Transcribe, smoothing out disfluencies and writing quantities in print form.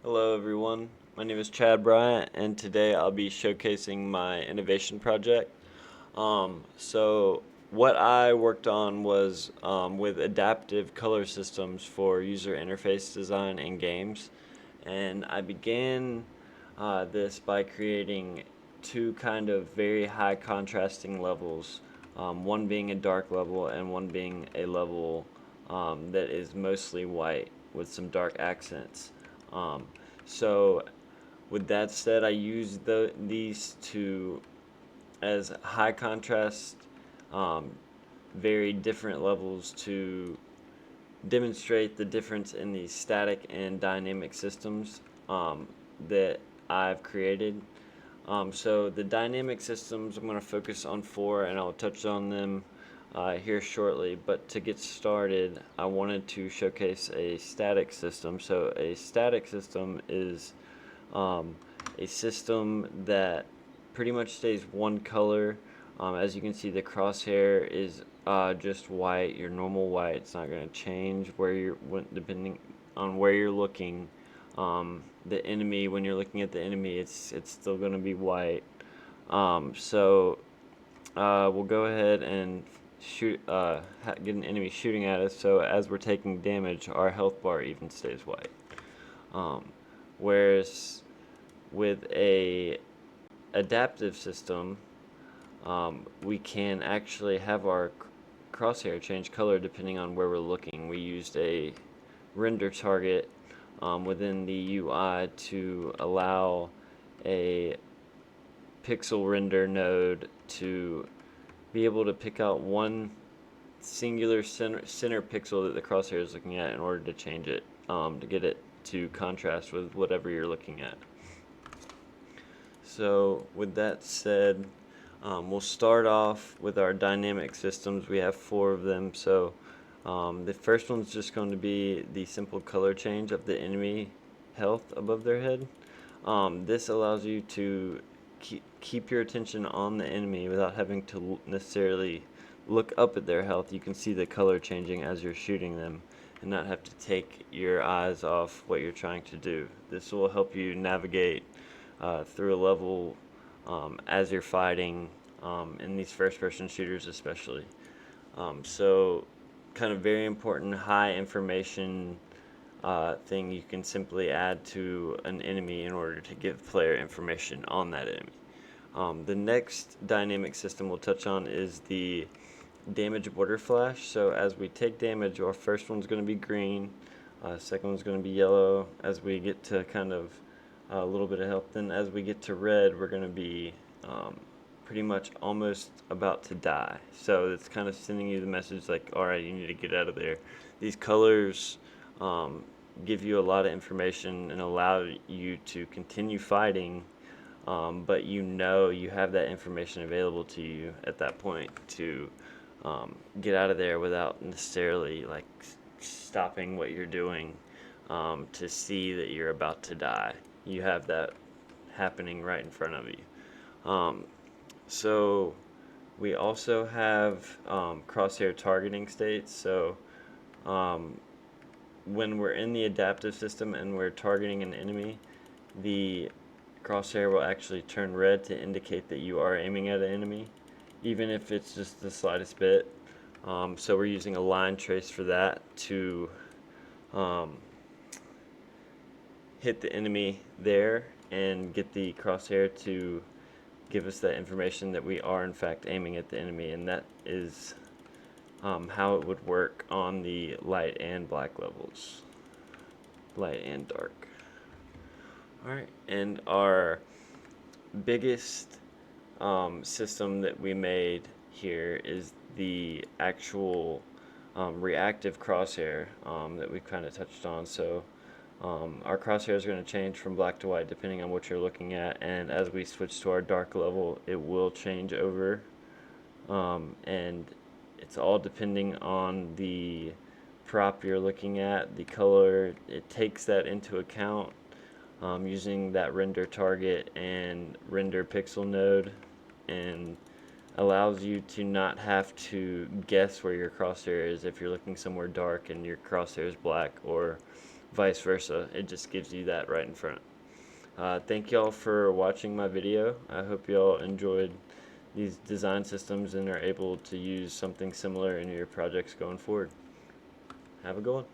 Hello everyone, my name is Chad Bryant and today I'll be showcasing my innovation project. So what I worked on was with adaptive color systems for user interface design in games, and I began this by creating two kind of very high contrasting levels, one being a dark level and one being a level that is mostly white with some dark accents. Um, so with that said, I use these two as high contrast, um, very different levels to demonstrate the difference in the static and dynamic systems that I've created. So the dynamic systems, I'm going to focus on four, and I'll touch on them here shortly. But to get started, I wanted to showcase a static system. So a static system is um, a system that pretty much stays one color. As you can see, the crosshair is just white, your normal white. It's not going to change where you're depending on where you're looking. The enemy, when you're looking at the enemy, it's still going to be white. We'll go ahead and shoot, get an enemy shooting at us. So as we're taking damage, our health bar even stays white. Um, Whereas with a adaptive system, we can actually have our crosshair change color depending on where we're looking. We used a render target within the UI to allow a pixel render node to be able to pick out one singular center pixel that the crosshair is looking at in order to change it, to get it to contrast with whatever you're looking at. So with that said, we'll start off with our dynamic systems. We have four of them. So the first one's just going to be the simple color change of the enemy health above their head. This allows you to keep your attention on the enemy without having to necessarily look up at their health. You can see the color changing as you're shooting them and not have to take your eyes off what you're trying to do. This will help you navigate through a level as you're fighting in these first-person shooters especially. So kind of very important high information thing you can simply add to an enemy in order to give player information on that enemy. The next dynamic system we'll touch on is the damage border flash. So as we take damage, our first one's going to be green, second one's going to be yellow. As we get to kind of a little bit of health, then as we get to red, we're going to be pretty much almost about to die. So it's kind of sending you the message like, all right, you need to get out of there. These colors give you a lot of information and allow you to continue fighting, but you have that information available to you at that point to get out of there without necessarily like stopping what you're doing to see that you're about to die. You have that happening right in front of you. So we also have crosshair targeting states. So when we're in the adaptive system and we're targeting an enemy, the crosshair will actually turn red to indicate that you are aiming at an enemy, even if it's just the slightest bit. So we're using a line trace for that to hit the enemy there and get the crosshair to give us that information that we are in fact aiming at the enemy, and that is how it would work on the light and black levels, light and dark. Alright, and our biggest system that we made here is the actual reactive crosshair that we kind of touched on. So our crosshair is going to change from black to white depending on what you're looking at, and as we switch to our dark level, it will change over, and it's all depending on the prop you're looking at, the color. It takes that into account using that render target and render pixel node, and allows you to not have to guess where your crosshair is if you're looking somewhere dark and your crosshair is black, or vice versa. It just gives you that right in front. Thank y'all for watching my video. I hope y'all enjoyed these design systems and are able to use something similar in your projects going forward. Have a good one.